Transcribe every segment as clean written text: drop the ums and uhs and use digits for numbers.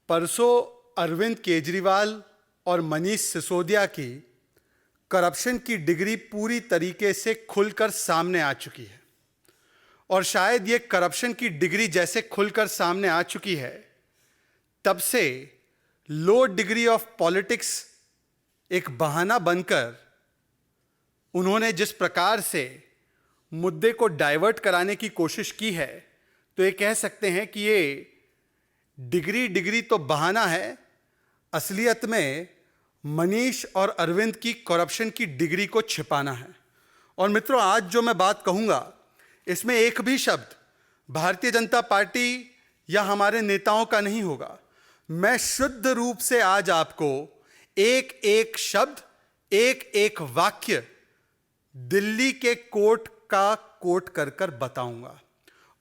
परसों अरविंद केजरीवाल और मनीष सिसोदिया की करप्शन की डिग्री पूरी तरीके से खुलकर सामने आ चुकी है। और शायद ये करप्शन की डिग्री जैसे खुलकर सामने आ चुकी है, तब से लो डिग्री ऑफ पॉलिटिक्स एक बहाना बनकर उन्होंने जिस प्रकार से मुद्दे को डाइवर्ट कराने की कोशिश की है, तो ये कह सकते हैं कि ये डिग्री तो बहाना है, असलियत में मनीष और अरविंद की करप्शन की डिग्री को छिपाना है। और मित्रों, आज जो मैं बात कहूंगा, इसमें एक भी शब्द भारतीय जनता पार्टी या हमारे नेताओं का नहीं होगा। मैं शुद्ध रूप से आज आपको एक एक शब्द, एक एक वाक्य दिल्ली के कोर्ट का कोट कर कर बताऊंगा।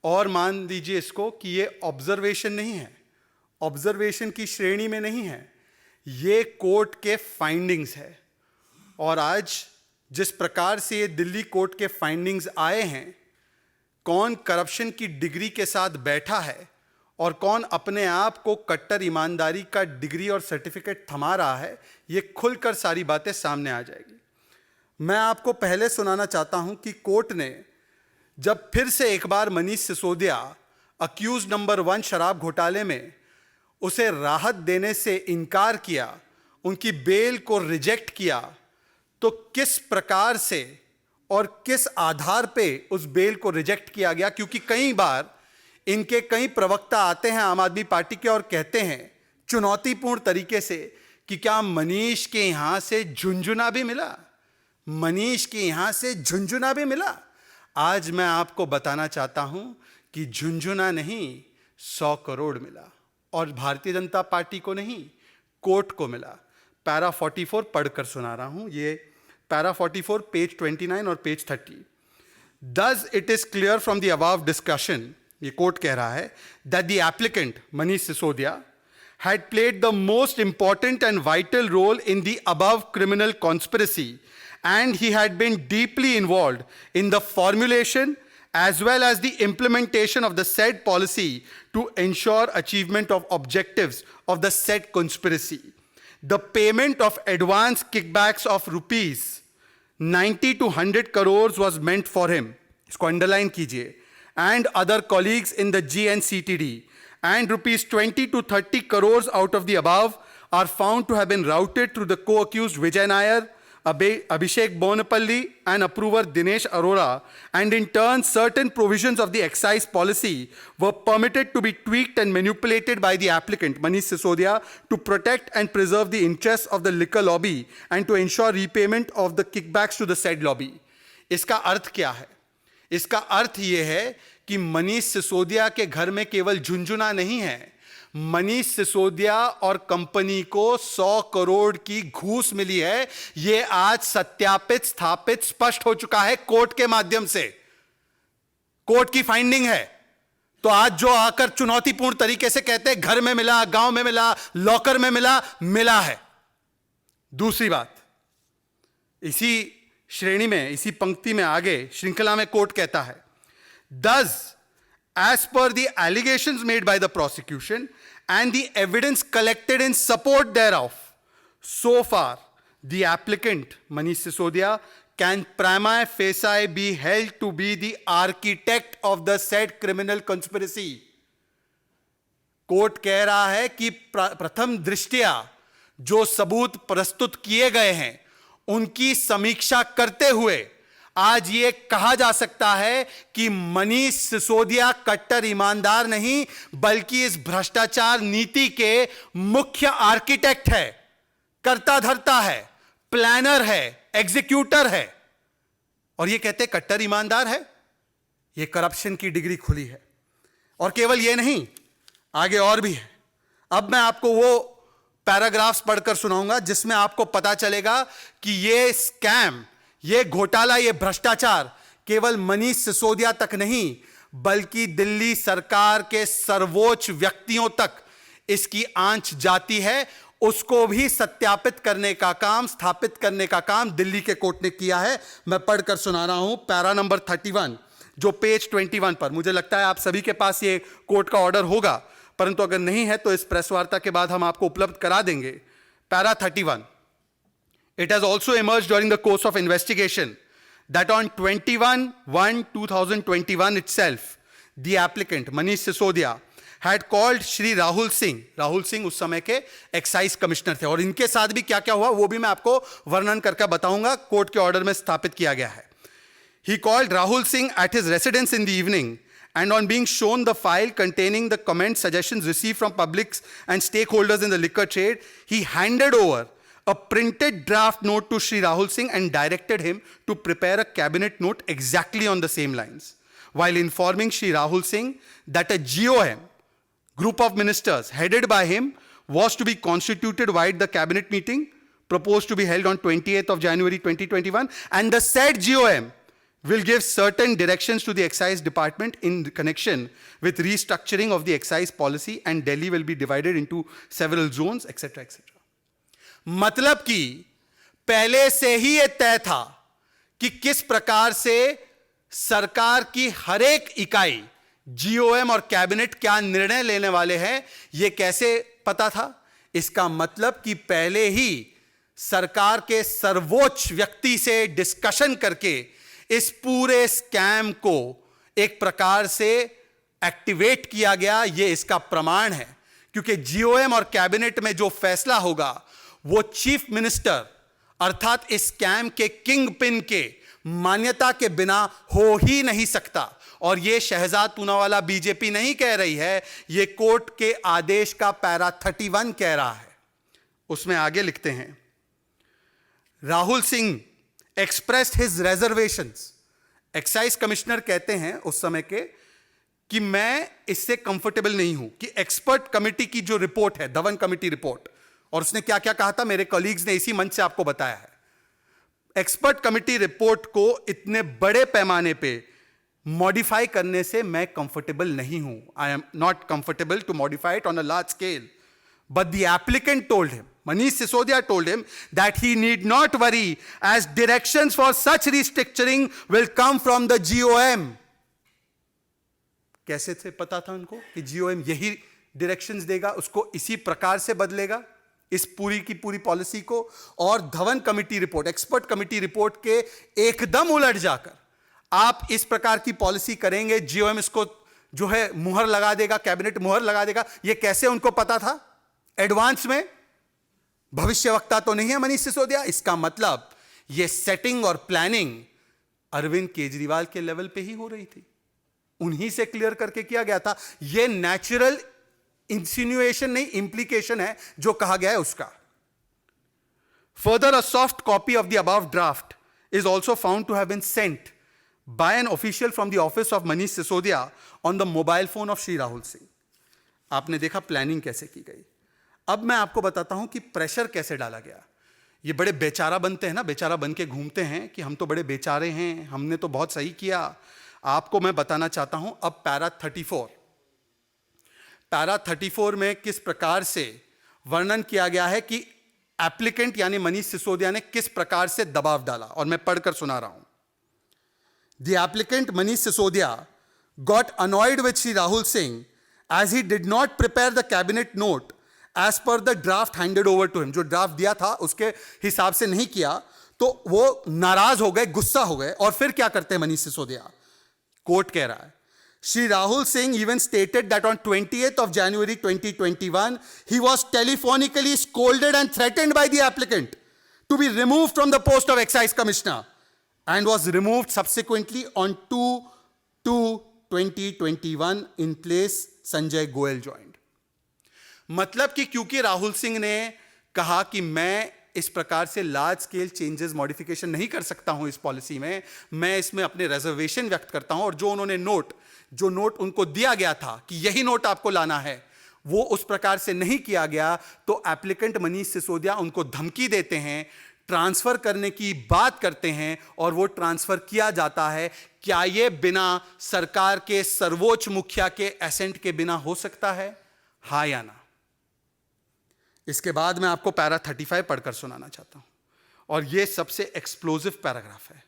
और मान लीजिए इसको कि ये ऑब्जर्वेशन नहीं है, ऑब्जर्वेशन की श्रेणी में नहीं है, ये कोर्ट के फाइंडिंग्स है। और आज जिस प्रकार से ये दिल्ली कोर्ट के फाइंडिंग्स आए हैं, कौन करप्शन की डिग्री के साथ बैठा है और कौन अपने आप को कट्टर ईमानदारी का डिग्री और सर्टिफिकेट थमा रहा है, ये खुलकर सारी बातें सामने आ जाएगी। मैं आपको पहले सुनाना चाहता हूं कि कोर्ट ने जब फिर से एक बार मनीष सिसोदिया अक्यूज नंबर 1 शराब घोटाले में उसे राहत देने से इनकार किया, उनकी बेल को रिजेक्ट किया, तो किस प्रकार से और किस आधार पे उस बेल को रिजेक्ट किया गया। क्योंकि कई बार इनके कई प्रवक्ता आते हैं आम आदमी पार्टी के और कहते हैं चुनौतीपूर्ण तरीके से कि क्या मनीष के यहां से झुंझुना भी मिला, मनीष के यहां से झुंझुना भी मिला। आज मैं आपको बताना चाहता हूं कि झुंझुना नहीं, 100 करोड़ मिला, और भारतीय जनता पार्टी को नहीं, कोर्ट को मिला। पैरा 44 पढ़कर सुना रहा हूं, ये पैरा 44 पेज 29 और page 30। Thus it is clear from the above discussion, ये कोर्ट कह रहा है, that the applicant Manish Sisodia had played the most important and vital role in the above criminal conspiracy, and he had been deeply involved in the formulation as well as the implementation of the said policy to ensure achievement of objectives of the said conspiracy. The payment of advance kickbacks of rupees 90 to 100 crores was meant for him, isko underline kijiye, and other colleagues in the GNCTD, and rupees 20 to 30 crores out of the above are found to have been routed through the co-accused Vijay Nair, Abhishek Bonapalli and approver Dinesh Arora, and in turn certain provisions of the excise policy were permitted to be tweaked and manipulated by the applicant Manish Sisodia to protect and preserve the interests of the liquor lobby and to ensure repayment of the kickbacks to the said lobby. इसका अर्थ क्या है? इसका अर्थ यह है कि मनीष सिसोदिया के घर में केवल झुंझुना नहीं है, मनीष सिसोदिया और कंपनी को 100 करोड़ की घूस मिली है। यह आज सत्यापित, स्थापित, स्पष्ट हो चुका है कोर्ट के माध्यम से। कोर्ट की फाइंडिंग है। तो आज जो आकर चुनौतीपूर्ण तरीके से कहते हैं घर में मिला, गांव में मिला, लॉकर में मिला, मिला है। दूसरी बात, इसी श्रेणी में, इसी पंक्ति में आगे श्रृंखला में कोर्ट कहता है, Thus, as per the allegations made by the prosecution and the evidence collected in support thereof, so far the applicant Manish Sisodia can prima facie be held to be the architect of the said criminal conspiracy. Court कह रहा है कि प्रथम दृष्टया जो सबूत प्रस्तुत किए गए हैं, उनकी समीक्षा करते हुए आज ये कहा जा सकता है कि मनीष सिसोदिया कट्टर ईमानदार नहीं, बल्कि इस भ्रष्टाचार नीति के मुख्य आर्किटेक्ट है, कर्ता धर्ता है, प्लानर है, एग्जीक्यूटर है। और ये कहते कट्टर ईमानदार है। ये करप्शन की डिग्री खुली है। और केवल ये नहीं, आगे और भी है। अब मैं आपको वो पैराग्राफ्स पढ़कर सुनाऊंगा जिसमें आपको पता चलेगा कि ये स्कैम, ये घोटाला, ये भ्रष्टाचार केवल मनीष सिसोदिया तक नहीं, बल्कि दिल्ली सरकार के सर्वोच्च व्यक्तियों तक इसकी आंच जाती है। उसको भी सत्यापित करने का काम, स्थापित करने का काम दिल्ली के कोर्ट ने किया है। मैं पढ़कर सुना रहा हूं पैरा नंबर 31, जो पेज 21 पर, मुझे लगता है आप सभी के पास ये कोर्ट का ऑर्डर होगा। परंतु अगर नहीं है तो इस प्रेस वार्ता के बाद हम आपको उपलब्ध करा देंगे। Para 31, it has also emerged during the course of investigation that on 21/1/2021 itself, the applicant Manish Sisodia had called Shri Rahul Singh उस समय के एक्साइज कमिश्नर थे, और इनके साथ भी क्या क्या हुआ वो भी मैं आपको वर्णन करके बताऊंगा, कोर्ट के ऑर्डर में स्थापित किया गया है। He called Rahul Singh at his residence in the evening, and on being shown the file containing the comments, suggestions received from publics and stakeholders in the liquor trade, he handed over a printed draft note to Shri Rahul Singh and directed him to prepare a cabinet note exactly on the same lines, while informing Shri Rahul Singh that a GOM, group of ministers headed by him, was to be constituted via the cabinet meeting proposed to be held on 28th of January 2021, and the said GOM will give certain directions to the excise department in connection with restructuring of the excise policy, and Delhi will be divided into several zones, etc., etc. मतलब कि पहले से ही यह तय था कि किस प्रकार से सरकार की हर एक इकाई, जीओएम और कैबिनेट क्या निर्णय लेने वाले हैं, यह कैसे पता था? इसका मतलब कि पहले ही सरकार के सर्वोच्च व्यक्ति से डिस्कशन करके इस पूरे स्कैम को एक प्रकार से एक्टिवेट किया गया। यह इसका प्रमाण है, क्योंकि जीओएम और कैबिनेट में जो फैसला होगा वो चीफ मिनिस्टर अर्थात इस स्कैम के किंग पिन के मान्यता के बिना हो ही नहीं सकता। और यह शहजाद पूनावाला बीजेपी नहीं कह रही है, यह कोर्ट के आदेश का पैरा 31 कह रहा है। उसमें आगे लिखते हैं, Rahul Singh expressed his reservations. Excise commissioner कहते हैं उस समय के कि मैं इससे कंफर्टेबल नहीं हूं कि एक्सपर्ट कमेटी की जो रिपोर्ट है, धवन कमेटी रिपोर्ट, और उसने क्या क्या कहा था मेरे कॉलीग्स ने इसी मंच से आपको बताया है। एक्सपर्ट कमेटी रिपोर्ट को इतने बड़े पैमाने पे मॉडिफाई करने से मैं कंफर्टेबल नहीं हूं। I am not comfortable to modify it on a large scale, but the applicant told him, Manish Sisodia told him that he need not worry as directions for such restructuring will come from the GOM. कैसे थे पता था उनको कि GOM यही directions देगा, उसको इसी प्रकार से बदलेगा इस पूरी की पूरी पॉलिसी को। और Dhawan committee report, expert committee report के एकदम उलट जाकर आप इस प्रकार की पॉलिसी करेंगे, GOM इसको जो है मुहर लगा देगा, कैबिनेट मुहर लगा देगा। यह कैसे उनको पता था एडवांस में? भविष्यवक्ता तो नहीं है मनीष सिसोदिया। इसका मतलब यह सेटिंग और प्लानिंग अरविंद केजरीवाल के लेवल पे ही हो रही थी, उन्हीं से क्लियर करके किया गया था। यह नेचुरल इंसिनुएशन नहीं, इंप्लीकेशन है जो कहा गया है उसका। Further, a soft copy of the above draft is also found to have been sent by an official from the office of Manish Sisodia on the mobile phone of Shri Rahul Singh. आपने देखा प्लानिंग कैसे की गई। अब मैं आपको बताता हूं कि प्रेशर कैसे डाला गया। ये बड़े बेचारा बनते हैं ना, बेचारा बन के घूमते हैं कि हम तो बड़े बेचारे हैं, हमने तो बहुत सही किया। आपको मैं बताना चाहता हूं अब पैरा 34 में किस प्रकार से वर्णन किया गया है कि एप्लीकेंट यानी मनीष सिसोदिया ने किस प्रकार से दबाव डाला, और मैं पढ़कर सुना रहा हूं। The applicant Manish Sisodia got annoyed with Shri Rahul Singh as he did not prepare the cabinet note as per the draft handed over to him. जो ड्राफ्ट दिया था उसके हिसाब से नहीं किया तो वो नाराज हो गए, गुस्सा हो गए। और फिर क्या करते हैं मनीष सिसोदिया? कोर्ट कह रहा है, Shri Rahul Singh even stated that on 28th of January 2021 he was telephonically scolded and threatened by the applicant to be removed from the post of excise commissioner and was removed subsequently on 2/2/2021 in place Sanjay Goel joined। मतलब कि क्योंकि राहुल सिंह ने कहा कि मैं इस प्रकार से लार्ज स्केल चेंजेस मॉडिफिकेशन नहीं कर सकता हूं इस पॉलिसी में, मैं इसमें अपने रिजर्वेशन व्यक्त करता हूं, और जो उन्होंने जो नोट उनको दिया गया था कि यही नोट आपको लाना है, वो उस प्रकार से नहीं किया गया, तो एप्लीकेंट मनीष सिसोदिया उनको धमकी देते हैं, ट्रांसफर करने की बात करते हैं, और वो ट्रांसफर किया जाता है। क्या यह बिना सरकार के सर्वोच्च मुखिया के एसेंट के बिना हो सकता है? हाँ या ना? इसके बाद मैं आपको पैरा 35 पढ़कर सुनाना चाहता हूं, और यह सबसे एक्सप्लोजिव पैराग्राफ है।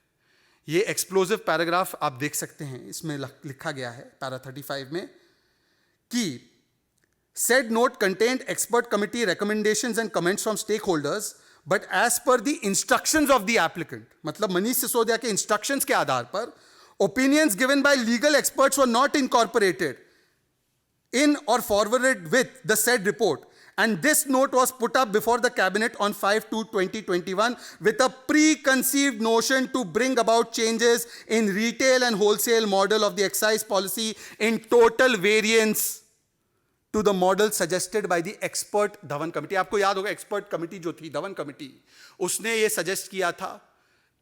यह एक्सप्लोजिव पैराग्राफ आप देख सकते हैं, इसमें लिखा गया है पैरा 35 में कि Said note contained expert committee recommendations and comments from stakeholders, but as per the instructions of the applicant, मतलब मनीष सिसोदिया के instructions के आधार पर opinions given by legal experts were not incorporated in or forwarded with the said report, and this note was put up before the cabinet on 5/2/2021 with a preconceived notion to bring about changes in retail and wholesale model of the excise policy in total variance to the model suggested by the expert Dhawan committee. आपको याद होगा expert committee जो थी Dhawan committee, उसने ये suggest किया था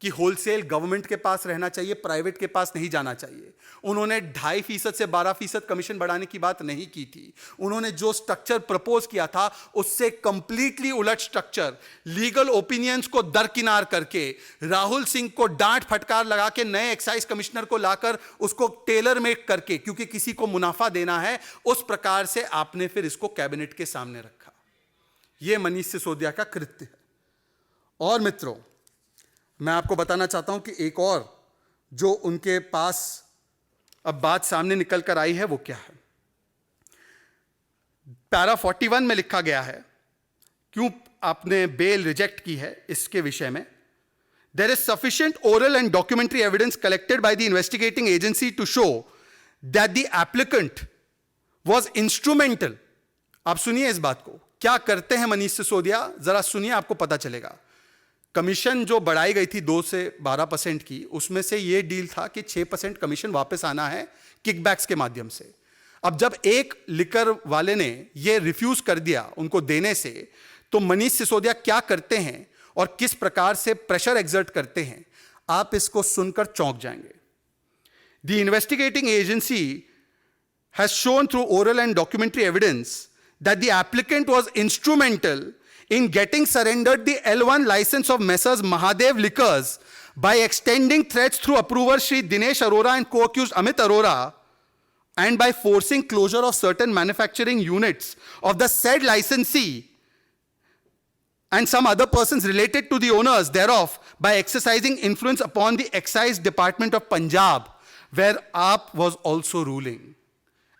कि होलसेल गवर्नमेंट के पास रहना चाहिए, प्राइवेट के पास नहीं जाना चाहिए। उन्होंने 2.5% से 12% कमीशन बढ़ाने की बात नहीं की थी। उन्होंने जो स्ट्रक्चर प्रपोज किया था उससे कंप्लीटली उलट स्ट्रक्चर, लीगल ओपिनियंस को दरकिनार करके, राहुल सिंह को डांट फटकार लगा के नए एक्साइज कमिश्नर को लाकर उसको टेलर मेक करके, क्योंकि किसी को मुनाफा देना है, उस प्रकार से आपने फिर इसको कैबिनेट के सामने रखा। यह मनीष सिसोदिया का कृत्य है। और मित्रों, मैं आपको बताना चाहता हूं कि एक और जो उनके पास अब बात सामने निकल कर आई है वो क्या है। पैरा 41 में लिखा गया है, क्यों आपने बेल रिजेक्ट की है इसके विषय में। There is sufficient oral and documentary evidence collected by the investigating agency to show that the applicant was instrumental. आप सुनिए इस बात को, क्या करते हैं मनीष सिसोदिया, जरा सुनिए, आपको पता चलेगा। कमीशन जो बढ़ाई गई थी 2 से 12% की, उसमें से यह डील था कि 6% कमीशन वापस आना है किकबैक्स के माध्यम से। अब जब एक लिकर वाले ने यह रिफ्यूज कर दिया उनको देने से, तो मनीष सिसोदिया क्या करते हैं और किस प्रकार से प्रेशर एक्सर्ट करते हैं, आप इसको सुनकर चौंक जाएंगे। The investigating agency has shown through oral and documentary evidence that the applicant was instrumental in getting surrendered the L1 license of Messrs. Mahadev Liquors by extending threats through approver Shri Dinesh Arora and co-accused Amit Arora, and by forcing closure of certain manufacturing units of the said licensee and some other persons related to the owners thereof by exercising influence upon the Excise Department of Punjab, where AAP was also ruling.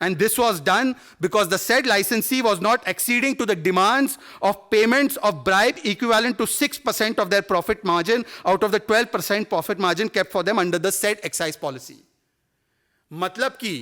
And this was done because the said licensee was not acceding to the demands of payments of bribe equivalent to 6% of their profit margin out of the 12% profit margin kept for them under the said excise policy. मतलब कि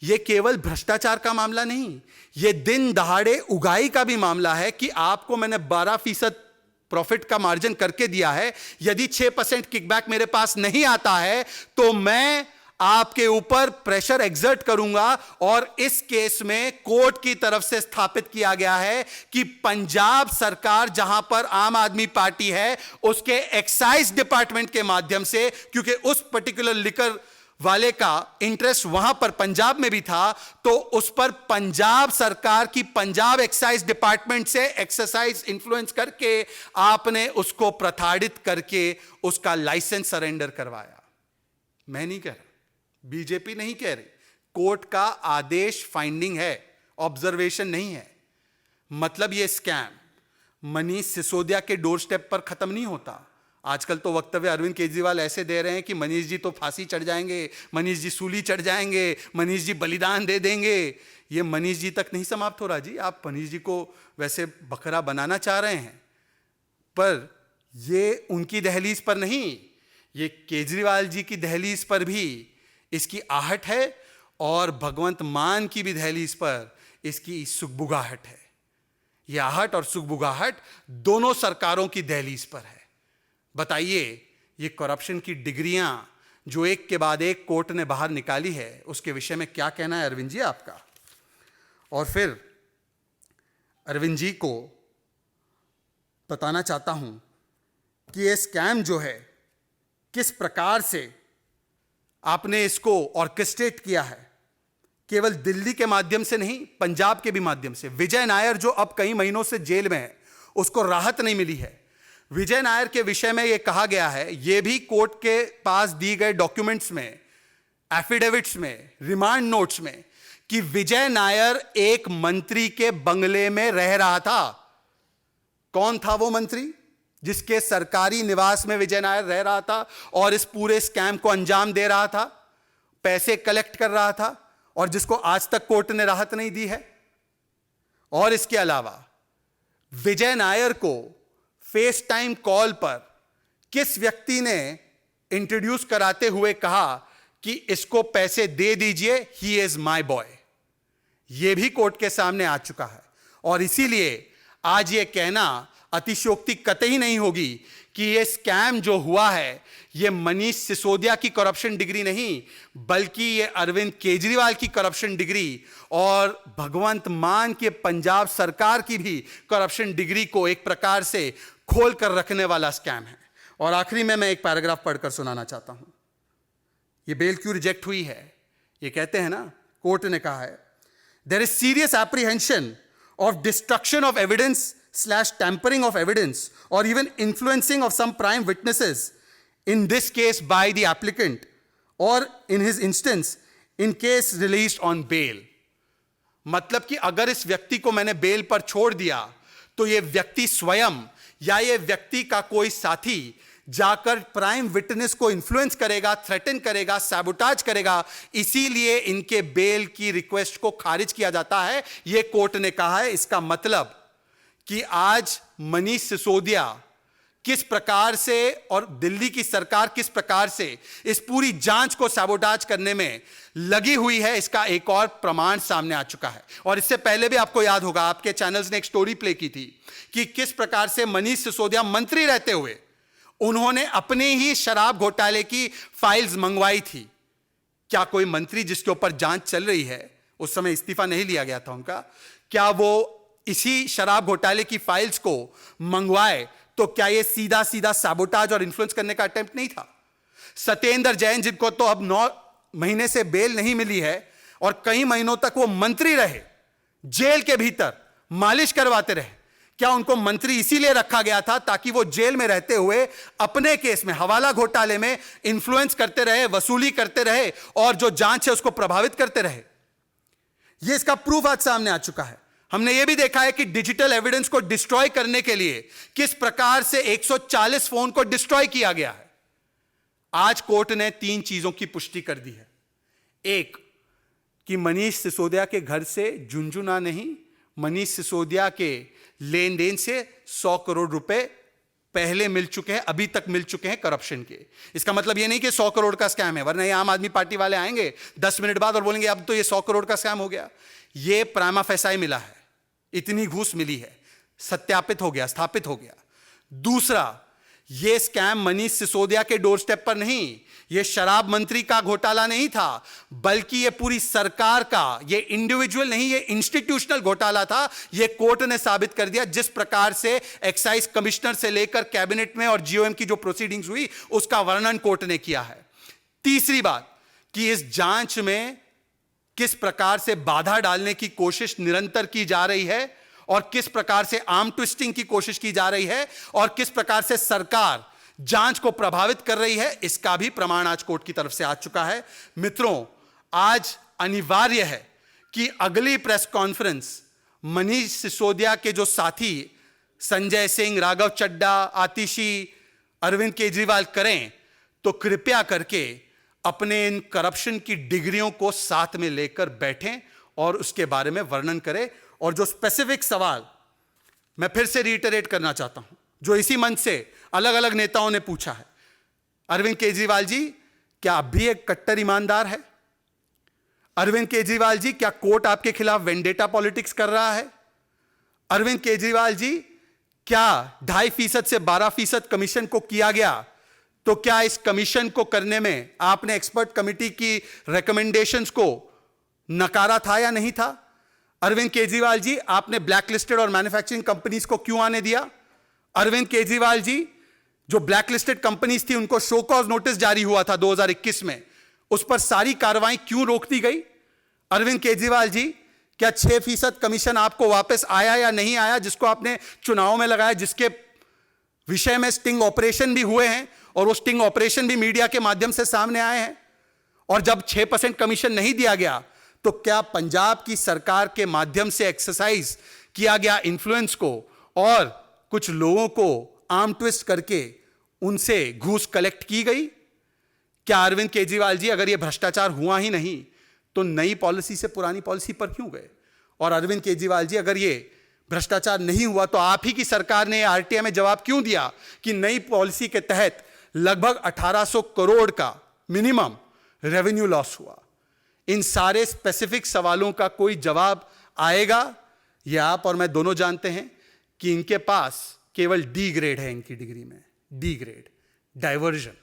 ये केवल भ्रष्टाचार का मामला नहीं, ये दिन दहाड़े उगाई का भी मामला है कि आपको मैंने 12% प्रॉफिट का मार्जिन करके दिया है, यदि 6% किकबैक मेरे पास नहीं आता है तो मैं आपके ऊपर प्रेशर एक्सर्ट करूंगा। और इस केस में कोर्ट की तरफ से स्थापित किया गया है कि पंजाब सरकार, जहां पर आम आदमी पार्टी है, उसके एक्साइज डिपार्टमेंट के माध्यम से, क्योंकि उस पर्टिकुलर लिकर वाले का इंटरेस्ट वहां पर पंजाब में भी था, तो उस पर पंजाब सरकार की पंजाब एक्साइज डिपार्टमेंट से एक्सरसाइज इन्फ्लुएंस करके आपने उसको प्रताड़ित करके उसका लाइसेंस सरेंडर करवाया। मैं नहीं कह रहा, बीजेपी नहीं कह रही, कोर्ट का आदेश फाइंडिंग है, ऑब्जर्वेशन नहीं है। मतलब ये स्कैम मनीष सिसोदिया के डोर स्टेप पर खत्म नहीं होता। आजकल तो वक्तव्य अरविंद केजरीवाल ऐसे दे रहे हैं कि मनीष जी तो फांसी चढ़ जाएंगे, मनीष जी सूली चढ़ जाएंगे, मनीष जी बलिदान दे देंगे। ये मनीष जी तक नहीं समाप्त हो रहा जी। आप मनीष जी को वैसे बकरा बनाना चाह रहे हैं, पर ये उनकी दहलीज पर नहीं, ये केजरीवाल जी की दहलीज पर भी इसकी आहट है, और भगवंत मान की भी दहलीज पर इसकी सुगबुगाहट है। यह आहट और सुगबुगाहट दोनों सरकारों की दहलीज पर है। बताइए, ये करप्शन की डिग्रियां जो एक के बाद एक कोर्ट ने बाहर निकाली है, उसके विषय में क्या कहना है अरविंद जी आपका? और फिर अरविंद जी को बताना चाहता हूं कि यह स्कैम जो है, किस प्रकार से आपने इसको ऑर्केस्ट्रेट किया है, केवल दिल्ली के माध्यम से नहीं, पंजाब के भी माध्यम से। विजय नायर जो अब कई महीनों से जेल में है, उसको राहत नहीं मिली है। विजय नायर के विषय में यह कहा गया है, यह भी कोर्ट के पास दी गए डॉक्यूमेंट्स में, एफिडेविट्स में, रिमांड नोट्स में, कि विजय नायर एक मंत्री के बंगले में रह रहा था। कौन था वो मंत्री जिसके सरकारी निवास में विजय नायर रह रहा था और इस पूरे स्कैम को अंजाम दे रहा था, पैसे कलेक्ट कर रहा था, और जिसको आज तक कोर्ट ने राहत नहीं दी है? और इसके अलावा विजय नायर को फेस टाइम कॉल पर किस व्यक्ति ने इंट्रोड्यूस कराते हुए कहा कि इसको पैसे दे दीजिए, ही इज माय बॉय, यह भी कोर्ट के सामने आ चुका है। और इसीलिए आज यह कहना अतिशयोक्ति कतई नहीं होगी कि यह स्कैम जो हुआ है यह मनीष सिसोदिया की करप्शन डिग्री नहीं, बल्कि यह अरविंद केजरीवाल की करप्शन डिग्री और भगवंत मान के पंजाब सरकार की भी करप्शन डिग्री को एक प्रकार से खोल कर रखने वाला स्कैम है। और आखिरी में मैं एक पैराग्राफ पढ़कर सुनाना चाहता हूं। यह बेल क्यों रिजेक्ट हुई है? यह कहते हैं ना, कोर्ट ने कहा है, there is serious apprehension of destruction of evidence / tampering of evidence or even influencing of some prime witnesses, in this case by the applicant or in his instance in case released on bail। मतलब कि अगर इस व्यक्ति को मैंने bell पर छोड़ दिया तो यह व्यक्ति स्वयं या यह व्यक्ति का कोई साथी जाकर प्राइम विटनेस को इन्फ्लुएंस करेगा, थ्रेटन करेगा, सैबोटाज करेगा, इसीलिए इनके बेल की रिक्वेस्ट को खारिज किया जाता है, यह कोर्ट ने कहा है। इसका मतलब कि आज मनीष सिसोदिया किस प्रकार से और दिल्ली की सरकार किस प्रकार से इस पूरी जांच को सैबोटाज करने में लगी हुई है, इसका एक और प्रमाण सामने आ चुका है। और इससे पहले भी आपको याद होगा, आपके चैनल्स ने एक स्टोरी प्ले की थी कि किस प्रकार से मनीष सिसोदिया मंत्री रहते हुए उन्होंने अपने ही शराब घोटाले की फाइल्स मंगवाई थी। क्या कोई मंत्री जिसके ऊपर जांच चल रही है, उस समय इस्तीफा नहीं लिया गया था उनका, क्या वो इसी शराब घोटाले की फाइल्स को मंगवाए तो क्या ये सीधा सीधा सैबोटाज और इन्फ्लुएंस करने का अटेम्प्ट नहीं था? सत्येंद्र जैन, जिनको तो अब 9 महीने से बेल नहीं मिली है और कई महीनों तक वो मंत्री रहे, जेल के भीतर मालिश करवाते रहे, क्या उनको मंत्री इसीलिए रखा गया था ताकि वो जेल में रहते हुए अपने केस में, हवाला घोटाले में इन्फ्लुएंस करते रहे, वसूली करते रहे और जो जांच है उसको प्रभावित करते रहे? ये इसका प्रूफ आज सामने आ चुका है। हमने ये भी देखा है कि डिजिटल एविडेंस को डिस्ट्रॉय करने के लिए किस प्रकार से 140 फोन को डिस्ट्रॉय किया गया है। आज कोर्ट ने 3 चीजों की पुष्टि कर दी है। एक, कि मनीष सिसोदिया के घर से झुंझुना नहीं, मनीष सिसोदिया के लेन देन से 100 करोड़ रुपए पहले मिल चुके हैं, अभी तक मिल चुके हैं करप्शन के। इसका मतलब यह नहीं कि 100 करोड़ का स्कैम है, वरना ये आम आदमी पार्टी वाले आएंगे 10 मिनट बाद और बोलेंगे अब तो ये 100 करोड़ का स्कैम हो गया। ये प्राइमा फेसाई मिला है, इतनी घूस मिली है, सत्यापित हो गया, स्थापित हो गया। दूसरा, यह स्कैम मनीष सिसोदिया के डोर स्टेप पर नहीं, यह शराब मंत्री का घोटाला नहीं था, बल्कि यह पूरी सरकार का, यह इंडिविजुअल नहीं, यह इंस्टीट्यूशनल घोटाला था। यह कोर्ट ने साबित कर दिया। जिस प्रकार से एक्साइज कमिश्नर से लेकर कैबिनेट में और जीओएम की जो प्रोसीडिंग्स हुई उसका वर्णन कोर्ट ने किया है। तीसरी बात, कि इस जांच में किस प्रकार से बाधा डालने की कोशिश निरंतर की जा रही है और किस प्रकार से आर्म ट्विस्टिंग की कोशिश की जा रही है और किस प्रकार से सरकार जांच को प्रभावित कर रही है, इसका भी प्रमाण आज कोर्ट की तरफ से आ चुका है। मित्रों, आज अनिवार्य है कि अगली प्रेस कॉन्फ्रेंस मनीष सिसोदिया के जो साथी संजय सिंह, राघव चड्डा, आतिशी, अरविंद केजरीवाल करें तो कृपया करके अपने इन करप्शन की डिग्रियों को साथ में लेकर बैठें और उसके बारे में वर्णन करें। और जो स्पेसिफिक सवाल मैं फिर से रिइटरेट करना चाहता हूं, जो इसी मंच से अलग अलग नेताओं ने पूछा है, अरविंद केजरीवाल जी, क्या आप भी एक कट्टर ईमानदार है? अरविंद केजरीवाल जी, क्या कोर्ट आपके खिलाफ वेंडेटा पॉलिटिक्स कर रहा है? अरविंद केजरीवाल जी, क्या 2.5% से 12% कमीशन को किया गया, तो क्या इस कमीशन को करने में आपने एक्सपर्ट कमेटी की रिकमेंडेशंस को नकारा था या नहीं था? अरविंद केजरीवाल जी, आपने ब्लैकलिस्टेड और मैन्युफैक्चरिंग कंपनीज को क्यों आने दिया? अरविंद केजरीवाल जी, जो ब्लैकलिस्टेड कंपनीज थी उनको शो कॉज नोटिस जारी हुआ था 2021 में, उस पर सारी कार्रवाई क्यों रोक दी गई? अरविंद केजरीवाल जी, क्या 6% कमीशन आपको वापस आया या नहीं आया, जिसको आपने चुनाव में लगाया, जिसके विषय में स्टिंग ऑपरेशन भी हुए हैं और वो स्टिंग ऑपरेशन भी मीडिया के माध्यम से सामने आए हैं? और जब 6% कमीशन नहीं दिया गया तो क्या पंजाब की सरकार के माध्यम से एक्सरसाइज किया गया इन्फ्लुएंस को और कुछ लोगों को आर्म ट्विस्ट करके उनसे घूस कलेक्ट की गई? क्या अरविंद केजरीवाल जी, अगर यह भ्रष्टाचार हुआ ही नहीं तो नई पॉलिसी से पुरानी पॉलिसी पर क्यों गए? और अरविंद केजरीवाल जी, अगर ये भ्रष्टाचार नहीं हुआ तो आप ही की सरकार ने आरटीआई में जवाब क्यों दिया कि नई पॉलिसी के तहत लगभग 1800 करोड़ का मिनिमम रेवेन्यू लॉस हुआ? इन सारे स्पेसिफिक सवालों का कोई जवाब आएगा? यह आप और मैं दोनों जानते हैं कि इनके पास केवल डी ग्रेड है इनकी डिग्री में, डी ग्रेड। डाइवर्जन,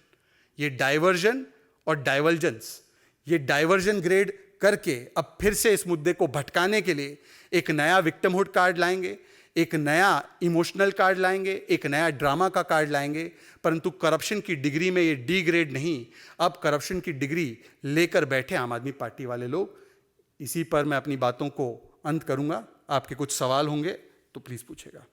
ये डाइवर्जन और डाइवर्जेंस, ये डाइवर्जन ग्रेड करके अब फिर से इस मुद्दे को भटकाने के लिए एक नया विक्टिमहुड कार्ड लाएंगे, एक नया इमोशनल कार्ड लाएंगे, एक नया ड्रामा का कार्ड लाएंगे, परंतु करप्शन की डिग्री में ये डी ग्रेड नहीं, अब करप्शन की डिग्री लेकर बैठे आम आदमी पार्टी वाले लोग। इसी पर मैं अपनी बातों को अंत करूंगा। आपके कुछ सवाल होंगे तो प्लीज पूछेगा।